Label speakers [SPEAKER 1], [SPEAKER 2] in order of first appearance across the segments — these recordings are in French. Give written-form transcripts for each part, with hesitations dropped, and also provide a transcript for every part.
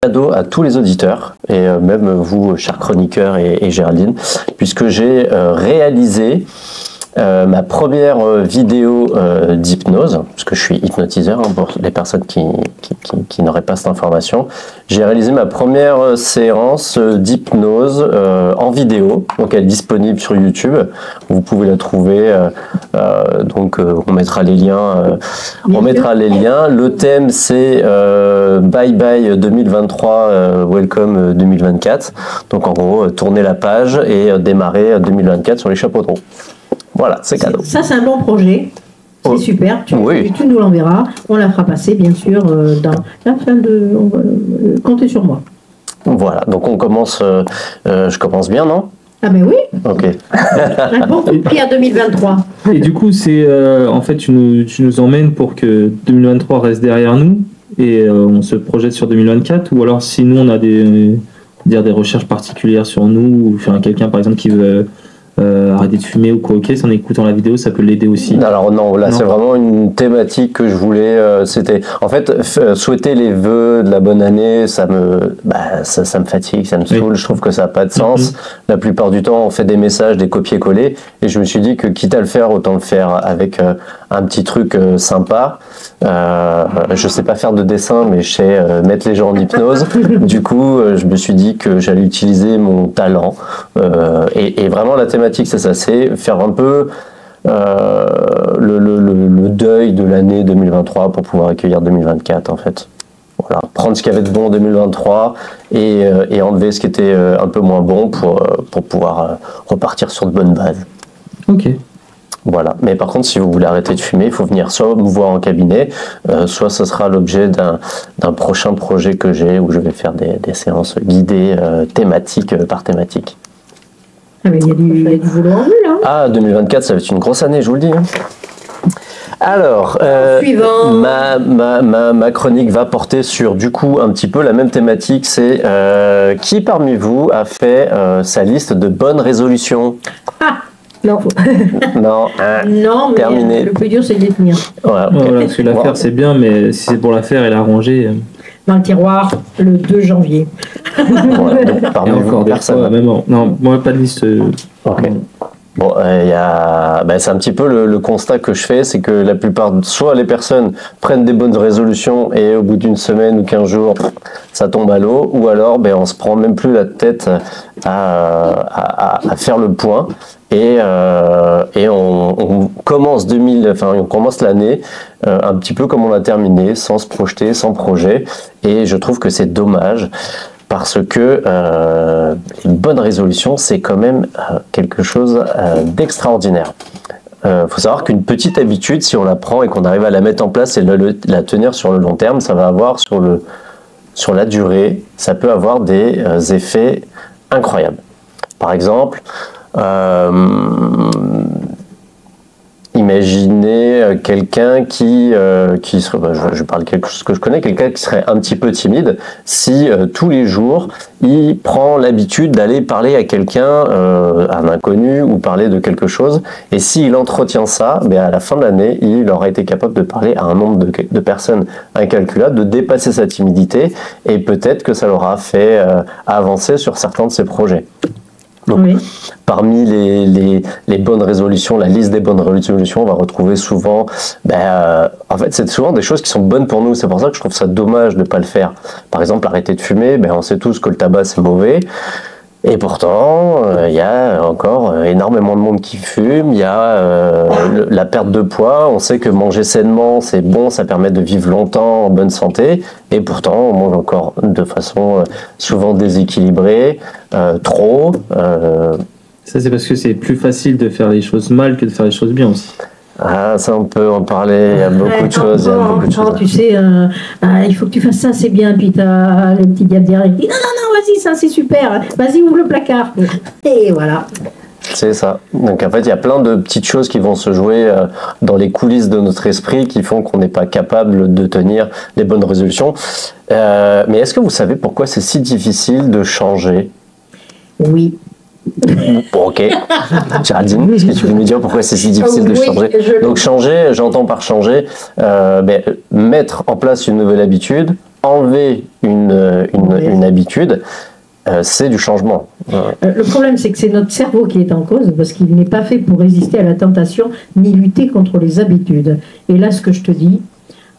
[SPEAKER 1] Cadeau à tous les auditeurs et même vous, chers chroniqueurs et Géraldine, puisque j'ai réalisé ma première vidéo d'hypnose, parce que je suis hypnotiseur pour les personnes qui n'auraient pas cette information. J'ai réalisé ma première séance d'hypnose en vidéo, donc elle est disponible sur YouTube. Vous pouvez la trouver, donc on mettra les liens. Le thème c'est Bye Bye 2023, Welcome 2024. Donc en gros, tourner la page et démarrer 2024 sur les chapeaux de roue. Voilà, c'est cadeau.
[SPEAKER 2] Ça, c'est un bon projet. C'est super. Tu nous l'enverras. On la fera passer, bien sûr, dans la fin de... Comptez sur moi.
[SPEAKER 1] Voilà, donc on commence... je commence bien, non?
[SPEAKER 2] Ah ben oui.
[SPEAKER 1] Ok.
[SPEAKER 2] Un bon coup de pied à 2023.
[SPEAKER 3] Et du coup, c'est en fait, tu nous emmènes pour que 2023 reste derrière nous et on se projette sur 2024, ou alors si nous, on a des recherches particulières sur nous, ou sur quelqu'un, par exemple, qui veut... arrêter de fumer ou quoi, ok, en écoutant la vidéo, ça peut l'aider aussi.
[SPEAKER 1] Alors non, là c'est vraiment une thématique que je voulais, c'était, en fait, souhaiter les vœux de la bonne année, ça me fatigue, ça me saoule, je trouve que ça n'a pas de sens. La plupart du temps, on fait des messages, des copier-coller, et je me suis dit que quitte à le faire, autant le faire avec un petit truc sympa. Je sais pas faire de dessin, mais je sais mettre les gens en hypnose. Du coup, je me suis dit que j'allais utiliser mon talent, et vraiment la thématique c'est ça, c'est faire un peu le deuil de l'année 2023 pour pouvoir accueillir 2024 en fait. Voilà, prendre ce qu'il y avait de bon en 2023 et enlever ce qui était un peu moins bon pour pouvoir repartir sur de bonnes bases.
[SPEAKER 3] Ok.
[SPEAKER 1] Voilà, mais par contre si vous voulez arrêter de fumer, il faut venir soit me voir en cabinet, soit ce sera l'objet d'un prochain projet que j'ai où je vais faire des séances guidées thématiques par thématique.
[SPEAKER 2] Ah mais il y a du boulot en vue là.
[SPEAKER 1] Ah, 2024, ça va être une grosse année, je vous le dis. Alors, ma chronique va porter sur, du coup, un petit peu la même thématique. C'est qui parmi vous a fait sa liste de bonnes résolutions?
[SPEAKER 2] Ah non.
[SPEAKER 1] Non,
[SPEAKER 2] non, mais
[SPEAKER 1] terminé.
[SPEAKER 2] Le plus dur, c'est de les tenir.
[SPEAKER 1] Ouais, okay.
[SPEAKER 3] Voilà, parce que la faire, c'est bien, mais si c'est pour la faire et la ranger...
[SPEAKER 2] Dans le tiroir, le 2 janvier.
[SPEAKER 1] Voilà, donc, parmi vous,
[SPEAKER 3] encore des fois, même non, moi, pas de liste...
[SPEAKER 1] Ok. Bon, c'est un petit peu le constat que je fais, c'est que la plupart, soit les personnes prennent des bonnes résolutions et au bout d'une semaine ou 15 jours, ça tombe à l'eau, ou alors on se prend même plus la tête à faire le point et on commence on commence l'année un petit peu comme on l'a terminé, sans se projeter, sans projet, et je trouve que c'est dommage. Parce que une bonne résolution, c'est quand même quelque chose d'extraordinaire. Faut savoir qu'une petite habitude, si on la prend et qu'on arrive à la mettre en place et la tenir sur le long terme, ça va avoir sur la durée, ça peut avoir des effets incroyables. Par exemple, imaginez quelqu'un qui serait, je parle de quelque chose que je connais, quelqu'un qui serait un petit peu timide, si tous les jours il prend l'habitude d'aller parler à quelqu'un, un inconnu, ou parler de quelque chose, et s'il entretient ça, à la fin de l'année, il aura été capable de parler à un nombre de personnes incalculable, de dépasser sa timidité, et peut-être que ça l'aura fait avancer sur certains de ses projets. Donc, parmi les bonnes résolutions, la liste des bonnes résolutions, on va retrouver souvent, en fait, c'est souvent des choses qui sont bonnes pour nous. C'est pour ça que je trouve ça dommage de ne pas le faire. Par exemple, arrêter de fumer, on sait tous que le tabac, c'est mauvais. Et pourtant, il y a encore énormément de monde qui fume, il y a la perte de poids, on sait que manger sainement c'est bon, ça permet de vivre longtemps en bonne santé, et pourtant on mange encore de façon souvent déséquilibrée, trop.
[SPEAKER 3] Ça c'est parce que c'est plus facile de faire les choses mal que de faire les choses bien aussi.
[SPEAKER 1] Ah, ça on peut en parler, il y a beaucoup de choses.
[SPEAKER 2] Tu sais, il faut que tu fasses ça, c'est bien, puis t'as le petit diable derrière qui dit non, vas-y, ça c'est super, vas-y, ouvre le placard. Et voilà.
[SPEAKER 1] C'est ça. Donc en fait, il y a plein de petites choses qui vont se jouer dans les coulisses de notre esprit qui font qu'on n'est pas capable de tenir les bonnes résolutions. Mais est-ce que vous savez pourquoi c'est si difficile de changer?
[SPEAKER 2] Oui.
[SPEAKER 1] Bon, ok. Géraldine, est-ce que tu peux me dire pourquoi c'est si difficile de changer? Donc changer, j'entends par changer, mettre en place une nouvelle habitude, enlever une habitude, c'est du changement.
[SPEAKER 2] Le problème, c'est que c'est notre cerveau qui est en cause, parce qu'il n'est pas fait pour résister à la tentation, ni lutter contre les habitudes. Et là, ce que je te dis,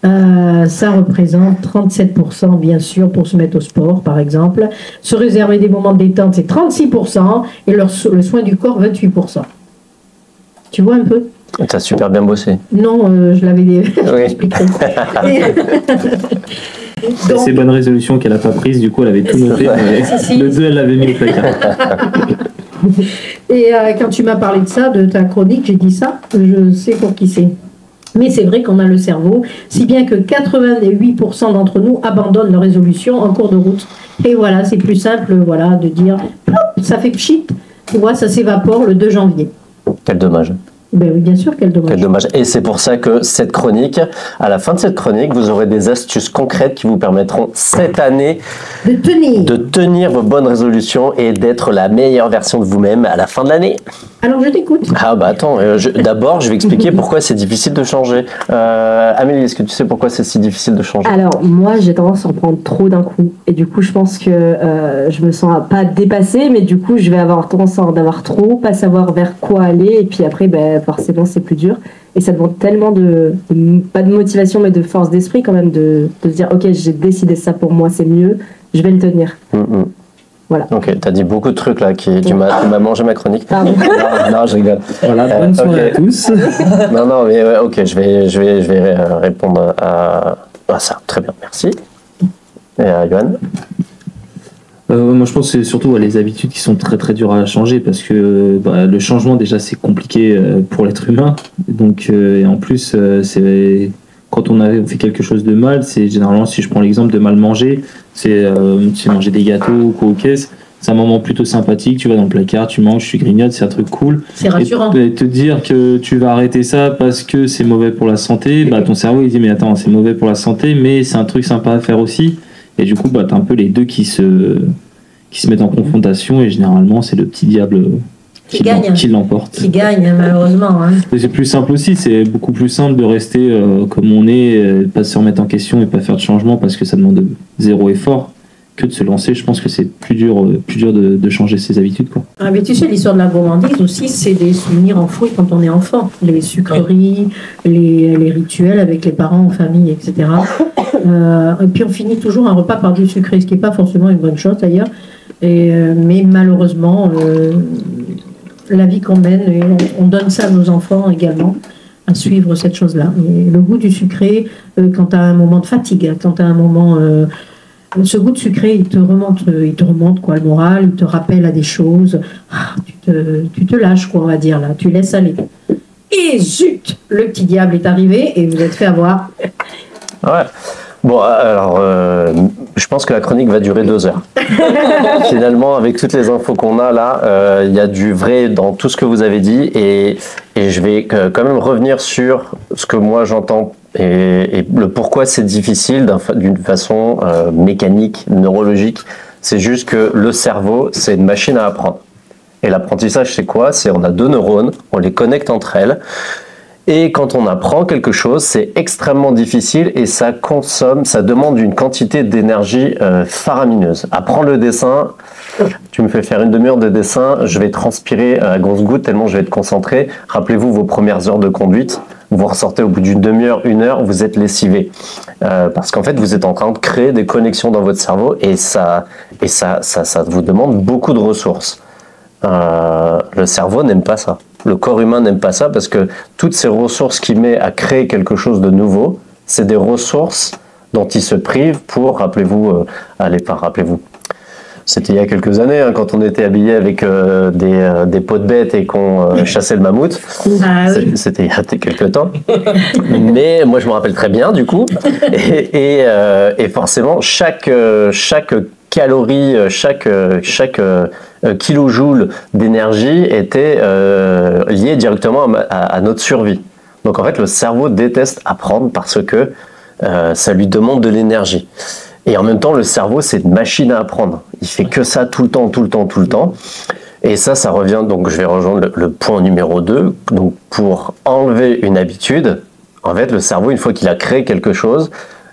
[SPEAKER 2] ça représente 37%, bien sûr, pour se mettre au sport, par exemple. Se réserver des moments de détente, c'est 36%, et le soin du corps, 28%. Tu vois un peu?
[SPEAKER 1] Tu as super bien bossé.
[SPEAKER 2] Non, je l'avais
[SPEAKER 1] expliqué.
[SPEAKER 3] C'est ces bonnes résolutions qu'elle n'a pas prises, du coup elle avait tout noté. Le 2, elle l'avait mis au placard.
[SPEAKER 2] Et quand tu m'as parlé de ça, de ta chronique, j'ai dit ça, je sais pour qui c'est. Mais c'est vrai qu'on a le cerveau, si bien que 88% d'entre nous abandonnent leur résolution en cours de route. Et voilà, c'est plus simple de dire, ça fait pchit, tu vois, ça s'évapore le 2 janvier.
[SPEAKER 1] Quel dommage.
[SPEAKER 2] Ben oui, bien sûr, quel dommage.
[SPEAKER 1] Quel dommage. Et c'est pour ça que cette chronique, à la fin de cette chronique, vous aurez des astuces concrètes qui vous permettront cette année de tenir vos bonnes résolutions et d'être la meilleure version de vous-même à la fin de l'année.
[SPEAKER 2] Alors je t'écoute.
[SPEAKER 1] Ah bah attends, d'abord je vais expliquer pourquoi c'est difficile de changer. Amélie, est-ce que tu sais pourquoi c'est si difficile de changer?
[SPEAKER 4] Alors moi j'ai tendance à en prendre trop d'un coup et du coup je pense que je me sens pas dépassée, mais du coup je vais avoir tendance à en avoir trop, pas savoir vers quoi aller et puis après forcément c'est plus dur et ça demande tellement pas de motivation mais de force d'esprit quand même de se dire ok j'ai décidé ça pour moi, c'est mieux, je vais le tenir. Voilà.
[SPEAKER 1] Ok, t'as dit beaucoup de trucs là, tu m'as mangé ma chronique.
[SPEAKER 4] Pardon.
[SPEAKER 1] Non, je rigole.
[SPEAKER 3] Voilà, bonne soirée à tous.
[SPEAKER 1] Non, mais ok, je vais répondre à ça. Très bien, merci. Et à Johan?
[SPEAKER 3] Moi je pense que c'est surtout les habitudes qui sont très très dures à changer parce que le changement déjà c'est compliqué pour l'être humain. Donc, et en plus, c'est quand on fait quelque chose de mal, c'est généralement, si je prends l'exemple de mal manger, c'est manger des gâteaux ou quoi aux caisses, c'est un moment plutôt sympathique, tu vas dans le placard, tu manges, tu grignotes, c'est un truc cool.
[SPEAKER 2] C'est rassurant.
[SPEAKER 3] Et te dire que tu vas arrêter ça parce que c'est mauvais pour la santé, ton cerveau il dit mais attends, c'est mauvais pour la santé, mais c'est un truc sympa à faire aussi. Et du coup, t'as un peu les deux qui se mettent en confrontation et généralement c'est le petit diable qui l'emporte.
[SPEAKER 2] Qui gagne, malheureusement. Hein.
[SPEAKER 3] C'est plus simple aussi, c'est beaucoup plus simple de rester comme on est, pas se remettre en question et pas faire de changement parce que ça demande zéro effort que de se lancer. Je pense que c'est plus dur de changer ses habitudes. Quoi.
[SPEAKER 2] Ah, mais tu sais, l'histoire de la gourmandise aussi, c'est des souvenirs enfouis quand on est enfant. Les sucreries, les rituels avec les parents en famille, etc. Et puis on finit toujours un repas par du sucré, ce qui n'est pas forcément une bonne chose d'ailleurs. Mais malheureusement, la vie qu'on mène, et on donne ça à nos enfants également, à suivre cette chose-là. Et le goût du sucré, quand tu as un moment de fatigue, quand tu as un moment... ce goût de sucré, il te remonte le moral, il te rappelle à des choses. Tu te lâches, on va dire, là. Tu laisses aller. Et zut, le petit diable est arrivé et vous êtes fait avoir.
[SPEAKER 1] Ouais. Bon, alors, je pense que la chronique va durer 2 heures. Finalement, avec toutes les infos qu'on a là, il y a du vrai dans tout ce que vous avez dit et je vais quand même revenir sur ce que moi j'entends et le pourquoi c'est difficile d'une façon mécanique, neurologique. C'est juste que le cerveau, c'est une machine à apprendre. Et l'apprentissage, c'est quoi? C'est on a 2 neurones, on les connecte entre elles. Et quand on apprend quelque chose, c'est extrêmement difficile et ça demande une quantité d'énergie faramineuse. Apprendre le dessin, tu me fais faire une demi-heure de dessin, je vais transpirer à grosses gouttes tellement je vais être concentré. Rappelez-vous vos premières heures de conduite, vous ressortez au bout d'une demi-heure, 1 heure, vous êtes lessivé. Parce qu'en fait, vous êtes en train de créer des connexions dans votre cerveau et ça vous demande beaucoup de ressources. Le cerveau n'aime pas ça. Le corps humain n'aime pas ça parce que toutes ces ressources qu'il met à créer quelque chose de nouveau, c'est des ressources dont il se prive pour, rappelez-vous, c'était il y a quelques années, hein, quand on était habillé avec des peaux de bêtes et qu'on chassait le mammouth. C'était il y a quelques temps. Mais moi, je me rappelle très bien, du coup. Et forcément, chaque calorie, chaque kilojoule d'énergie était lié directement à notre survie. Donc en fait, le cerveau déteste apprendre parce que ça lui demande de l'énergie. Et en même temps, le cerveau, c'est une machine à apprendre. Il fait que ça tout le temps. Et ça revient, donc je vais rejoindre le point numéro 2. Donc pour enlever une habitude, en fait, le cerveau, une fois qu'il a créé quelque chose,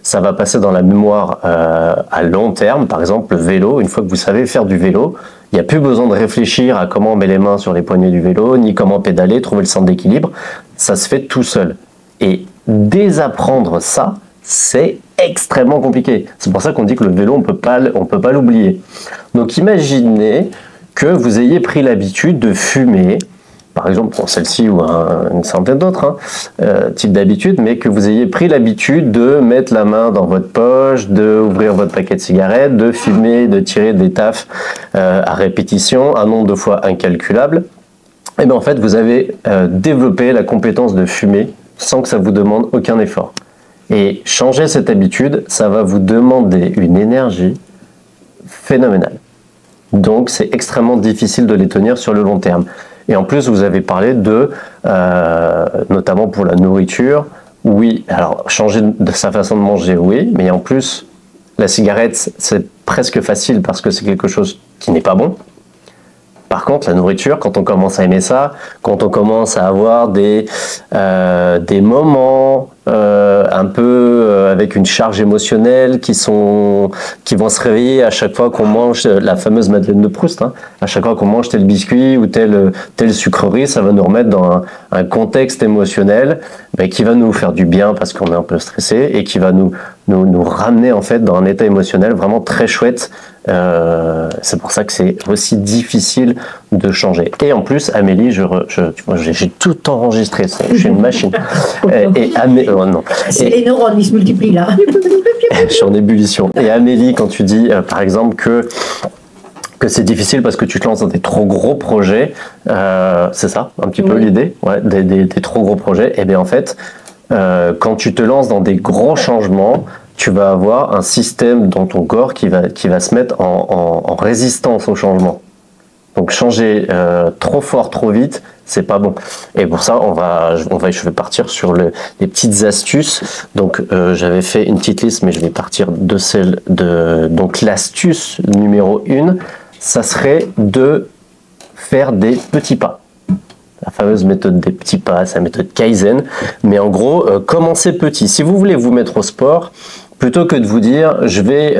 [SPEAKER 1] ça va passer dans la mémoire à long terme. Par exemple, le vélo, une fois que vous savez faire du vélo, il n'y a plus besoin de réfléchir à comment on met les mains sur les poignées du vélo, ni comment pédaler, trouver le centre d'équilibre. Ça se fait tout seul. Et désapprendre ça, c'est extrêmement compliqué. C'est pour ça qu'on dit que le vélo, on peut pas l'oublier. Donc imaginez que vous ayez pris l'habitude de fumer, par exemple pour celle-ci ou une centaine d'autres types d'habitudes, mais que vous ayez pris l'habitude de mettre la main dans votre poche, d'ouvrir votre paquet de cigarettes, de fumer, de tirer des taffes à répétition, un nombre de fois incalculable. Et bien en fait, vous avez développé la compétence de fumer sans que ça vous demande aucun effort. Et changer cette habitude, ça va vous demander une énergie phénoménale. Donc c'est extrêmement difficile de les tenir sur le long terme. Et en plus, vous avez parlé de, notamment pour la nourriture, oui, alors changer de sa façon de manger, oui, mais en plus, la cigarette, c'est presque facile parce que c'est quelque chose qui n'est pas bon. Par contre, la nourriture, quand on commence à aimer ça, quand on commence à avoir des moments un peu avec une charge émotionnelle qui vont se réveiller à chaque fois qu'on mange la fameuse Madeleine de Proust, à chaque fois qu'on mange tel biscuit ou telle sucrerie, ça va nous remettre dans un contexte émotionnel qui va nous faire du bien parce qu'on est un peu stressé et qui va nous ramener en fait dans un état émotionnel vraiment très chouette. C'est pour ça que c'est aussi difficile de changer. Et en plus, Amélie, j'ai tout enregistré, je suis une machine. Non.
[SPEAKER 2] C'est les neurones, ils se multiplient là.
[SPEAKER 1] Je suis en ébullition. Et Amélie, quand tu dis, par exemple, que c'est difficile parce que tu te lances dans des trop gros projets, c'est ça, un petit peu l'idée, ouais, des trop gros projets, et bien en fait, quand tu te lances dans des gros changements, tu vas avoir un système dans ton corps qui va se mettre en résistance au changement. Donc changer trop fort, trop vite, c'est pas bon. Et pour ça, je vais partir sur les petites astuces. Donc j'avais fait une petite liste, mais je vais partir de celle de. Donc l'astuce numéro 1, ça serait de faire des petits pas. La fameuse méthode des petits pas, c'est la méthode Kaizen. Mais en gros, commencez petit. Si vous voulez vous mettre au sport, plutôt que de vous dire je vais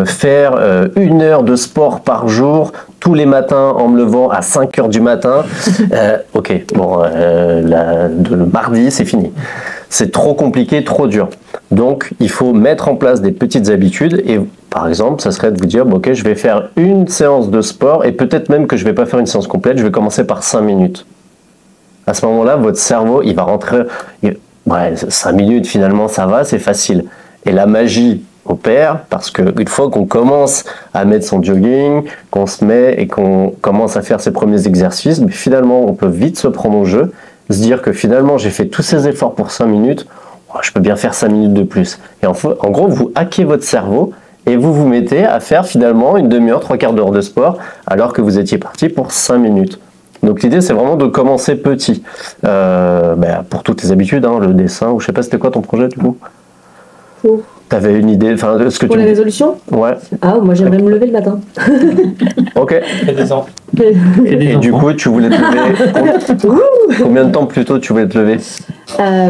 [SPEAKER 1] faire 1 heure de sport par jour tous les matins en me levant à 5 heures du matin, ok, bon, le mardi c'est fini. C'est trop compliqué, trop dur. Donc il faut mettre en place des petites habitudes et par exemple ça serait de vous dire bon, ok, je vais faire une séance de sport et peut-être même que je vais pas faire une séance complète, je vais commencer par 5 minutes. À ce moment-là, votre cerveau il va rentrer, 5 minutes finalement ça va, c'est facile. Et la magie opère parce qu'une fois qu'on commence à mettre son jogging, qu'on se met et qu'on commence à faire ses premiers exercices, mais finalement on peut vite se prendre au jeu, se dire que finalement j'ai fait tous ces efforts pour 5 minutes, je peux bien faire 5 minutes de plus. Et en gros, vous hackez votre cerveau et vous vous mettez à faire finalement une demi-heure, 3/4 d'heure de sport alors que vous étiez parti pour 5 minutes. Donc l'idée c'est vraiment de commencer petit. Pour toutes les habitudes, le dessin, ou je sais pas, c'était quoi ton projet du coup ? T'avais une idée, de ce que
[SPEAKER 4] pour les résolutions ?
[SPEAKER 1] Ouais.
[SPEAKER 4] Ah, moi j'aimerais me lever le matin.
[SPEAKER 1] Ok.
[SPEAKER 3] Et des enfants.
[SPEAKER 1] Et du coup, tu voulais te lever combien de temps plus tôt tu voulais te lever ?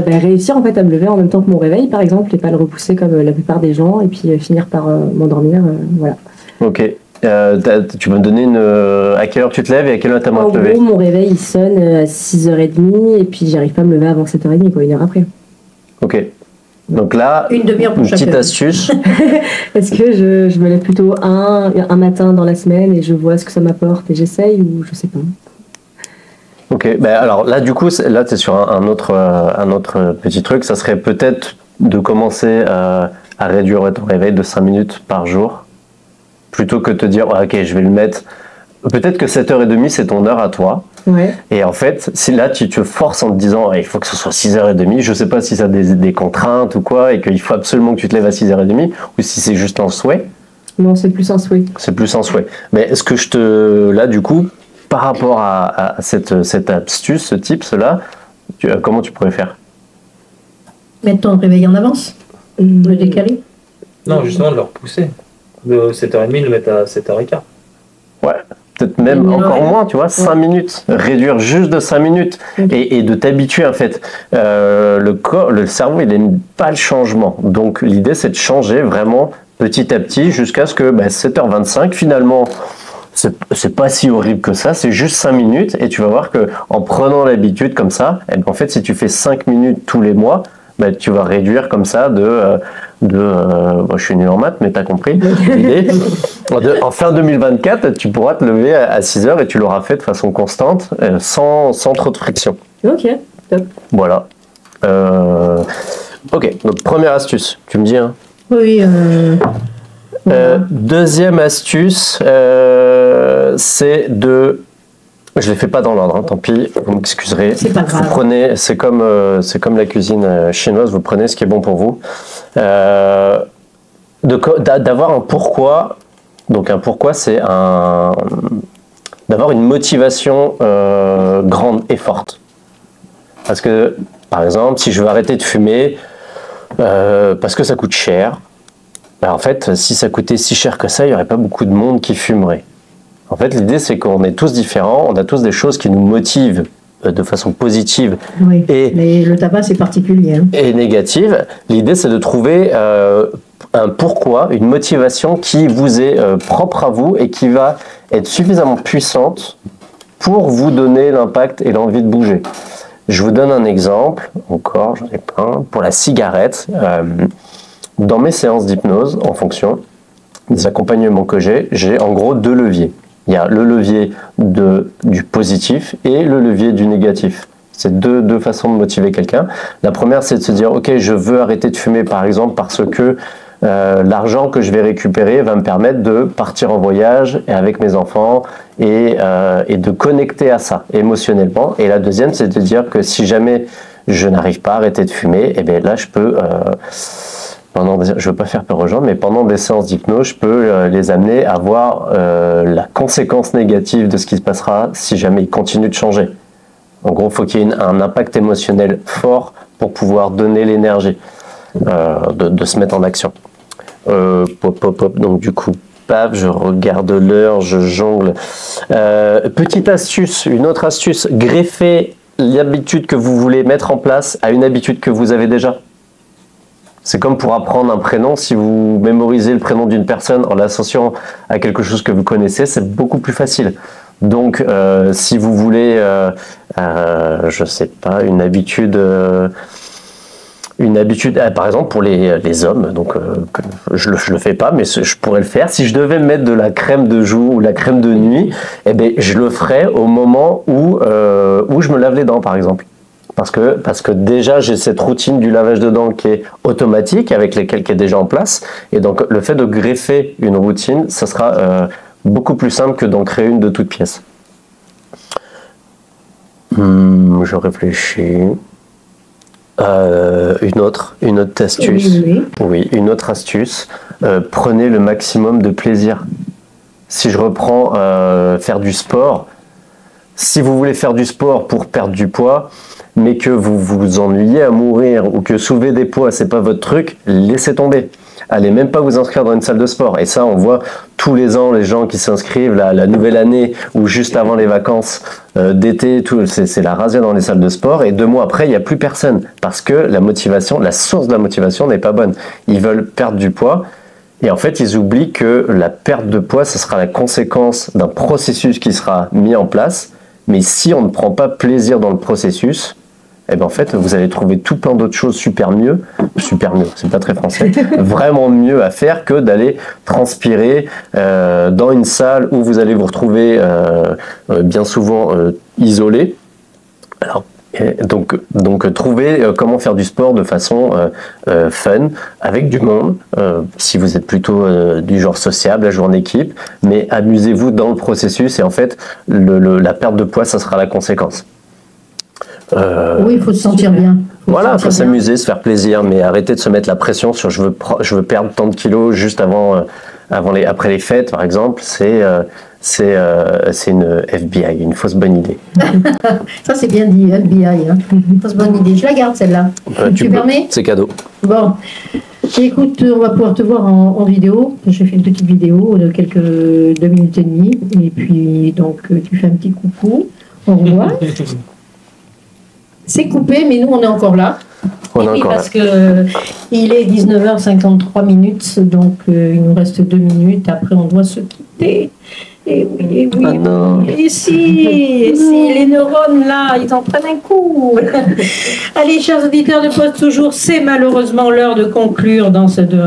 [SPEAKER 4] Réussir en fait à me lever en même temps que mon réveil par exemple et pas le repousser comme la plupart des gens et puis finir par m'endormir, voilà.
[SPEAKER 1] Ok. Tu peux me donner à quelle heure tu te lèves et à quelle heure t'aimerais te lever ?
[SPEAKER 4] En gros, mon réveil il sonne à 6h30 et puis j'arrive pas à me lever avant 7h30, quoi, 1 heure après.
[SPEAKER 1] Ok. Donc là,
[SPEAKER 2] une demi-heure pour
[SPEAKER 1] une petite astuce.
[SPEAKER 4] Est-ce que je me lève plutôt un matin dans la semaine et je vois ce que ça m'apporte et j'essaye ou je sais pas.
[SPEAKER 1] Ok, alors là du coup, là tu es sur un autre petit truc, ça serait peut-être de commencer à réduire ton réveil de 5 minutes par jour, plutôt que de te dire ok, je vais le mettre, peut-être que 7h30 c'est ton heure à toi.
[SPEAKER 4] Ouais.
[SPEAKER 1] Et en fait, si là tu te forces en te disant il faut que ce soit 6h30, je sais pas si ça a des contraintes ou quoi, et qu'il faut absolument que tu te lèves à 6h30, ou si c'est juste un souhait.
[SPEAKER 4] Non, c'est plus un souhait.
[SPEAKER 1] C'est plus un souhait. Mais est-ce que là du coup, par rapport à cette astuce, ce tips là, comment tu pourrais faire ?
[SPEAKER 2] Mettre ton réveil en avance, le décaler.
[SPEAKER 3] Non, justement de le repousser. De 7h30, le mettre à 7h15.
[SPEAKER 1] Ouais. peut-être même encore moins, tu vois, 5 minutes. Réduire juste de 5 minutes et de t'habituer, en fait. Le cerveau, il n'aime pas le changement. Donc, l'idée, c'est de changer vraiment petit à petit jusqu'à ce que 7h25, finalement, c'est pas si horrible que ça, c'est juste 5 minutes et tu vas voir que en prenant l'habitude comme ça, en fait, si tu fais 5 minutes tous les mois, tu vas réduire comme ça je suis nul en maths, mais tu as compris l'idée. En fin 2024, tu pourras te lever à 6h et tu l'auras fait de façon constante, sans trop de friction.
[SPEAKER 4] Ok, top.
[SPEAKER 1] Voilà. Ok, donc première astuce, tu me dis, hein?
[SPEAKER 2] Oui. Voilà.
[SPEAKER 1] Deuxième astuce, c'est de... Je les fais pas dans l'ordre, hein, tant pis, vous m'excuserez.
[SPEAKER 2] C'est pas grave.
[SPEAKER 1] Vous prenez, c'est comme la cuisine chinoise, vous prenez ce qui est bon pour vous. D'avoir un pourquoi. Donc un pourquoi, c'est d'avoir une motivation grande et forte. Parce que, par exemple, si je veux arrêter de fumer, parce que ça coûte cher, en fait, si ça coûtait si cher que ça, il n'y aurait pas beaucoup de monde qui fumerait. En fait, l'idée, c'est qu'on est tous différents, on a tous des choses qui nous motivent de façon positive
[SPEAKER 2] oui, mais le tabac, c'est particulier. Hein.
[SPEAKER 1] Et négative. L'idée, c'est de trouver un pourquoi, une motivation qui vous est propre à vous et qui va être suffisamment puissante pour vous donner l'impact et l'envie de bouger. Je vous donne un exemple, encore, j'en ai plein, pour la cigarette. Dans mes séances d'hypnose, en fonction des accompagnements que j'ai en gros 2 leviers. Il y a le levier du positif et le levier du négatif. C'est deux façons de motiver quelqu'un. La première, c'est de se dire, ok, je veux arrêter de fumer, par exemple, parce que l'argent que je vais récupérer va me permettre de partir en voyage avec mes enfants et de connecter à ça émotionnellement. Et la deuxième, c'est de dire que si jamais je n'arrive pas à arrêter de fumer, et bien là, je peux... je ne veux pas faire peur aux gens, mais pendant des séances d'hypnose, je peux les amener à voir la conséquence négative de ce qui se passera si jamais ils continuent de changer. En gros, il faut qu'il y ait un impact émotionnel fort pour pouvoir donner l'énergie de se mettre en action. Donc du coup, paf, je regarde l'heure, je jongle. Petite astuce, une autre astuce, greffer l'habitude que vous voulez mettre en place à une habitude que vous avez déjà. C'est comme pour apprendre un prénom, si vous mémorisez le prénom d'une personne en l'associant à quelque chose que vous connaissez, c'est beaucoup plus facile. Donc, si vous voulez, je sais pas, une habitude, par exemple pour les hommes, donc je le fais pas, mais je pourrais le faire. Si je devais mettre de la crème de jour ou la crème de nuit, eh ben, je le ferais au moment où je me lave les dents, par exemple. Parce que déjà j'ai cette routine du lavage de dents qui est automatique, avec lesquelles qui est déjà en place, et donc le fait de greffer une routine, ça sera beaucoup plus simple que d'en créer une de toute pièce. Je réfléchis. Une autre astuce. Oui, une autre astuce. Prenez le maximum de plaisir. Si je reprends faire du sport, si vous voulez faire du sport pour perdre du poids, mais que vous vous ennuyez à mourir ou que soulever des poids, c'est pas votre truc, laissez tomber. Allez même pas vous inscrire dans une salle de sport. Et ça, on voit tous les ans les gens qui s'inscrivent, la nouvelle année ou juste avant les vacances d'été, c'est la razzia dans les salles de sport. Et 2 mois après, il n'y a plus personne parce que la source de la motivation n'est pas bonne. Ils veulent perdre du poids. Et en fait, ils oublient que la perte de poids, ce sera la conséquence d'un processus qui sera mis en place. Mais si on ne prend pas plaisir dans le processus, eh ben en fait, vous allez trouver tout plein d'autres choses super mieux, c'est pas très français, vraiment mieux à faire que d'aller transpirer dans une salle où vous allez vous retrouver bien souvent isolé. Alors, donc trouver comment faire du sport de façon fun, avec du monde, si vous êtes plutôt du genre sociable, à jouer en équipe, mais amusez-vous dans le processus et en fait la perte de poids, ça sera la conséquence.
[SPEAKER 2] Oui, il faut se sentir bien.
[SPEAKER 1] Voilà, il faut s'amuser, se faire plaisir, mais arrêter de se mettre la pression sur je veux perdre tant de kilos juste après les fêtes, par exemple, c'est une FBI, une fausse bonne idée.
[SPEAKER 2] Ça, c'est bien dit, FBI. Hein. Fausse bonne idée. Je la garde, celle-là. Tu permets ?
[SPEAKER 1] C'est cadeau.
[SPEAKER 2] Bon. Écoute, on va pouvoir te voir en vidéo. J'ai fait une petite vidéo de quelques 2 minutes et demie. Et puis, donc, tu fais un petit coucou. Au revoir. C'est coupé, mais nous, on est encore là.
[SPEAKER 1] On est encore
[SPEAKER 2] parce que il est 19h53 minutes, donc il nous reste 2 minutes. Après, on doit se quitter. Et oui,
[SPEAKER 1] Ah non.
[SPEAKER 2] et si, les neurones là, ils en prennent un coup. Allez, chers auditeurs de Pause Toujours, c'est malheureusement l'heure de conclure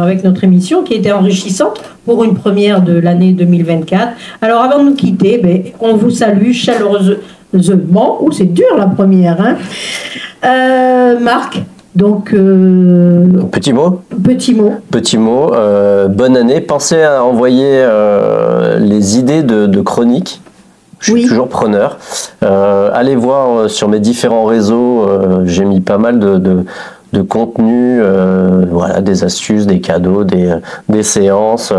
[SPEAKER 2] avec notre émission qui était enrichissante pour une première de l'année 2024. Alors, avant de nous quitter, on vous salue chaleureusement. C'est dur la première, hein. Marc. Donc,
[SPEAKER 1] Petit mot.
[SPEAKER 2] Petit mot.
[SPEAKER 1] Bonne année. Pensez à envoyer les idées de chroniques. Je suis toujours preneur. Allez voir sur mes différents réseaux. J'ai mis pas mal de contenu, voilà, des astuces, des cadeaux, des séances.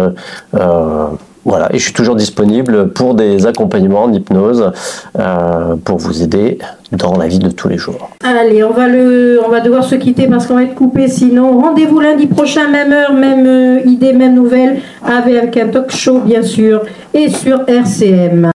[SPEAKER 1] Voilà, et je suis toujours disponible pour des accompagnements en hypnose pour vous aider dans la vie de tous les jours.
[SPEAKER 2] Allez, on va devoir se quitter parce qu'on va être coupé sinon. Rendez-vous lundi prochain, même heure, même idée, même nouvelle, avec un talk show bien sûr, et sur RCM.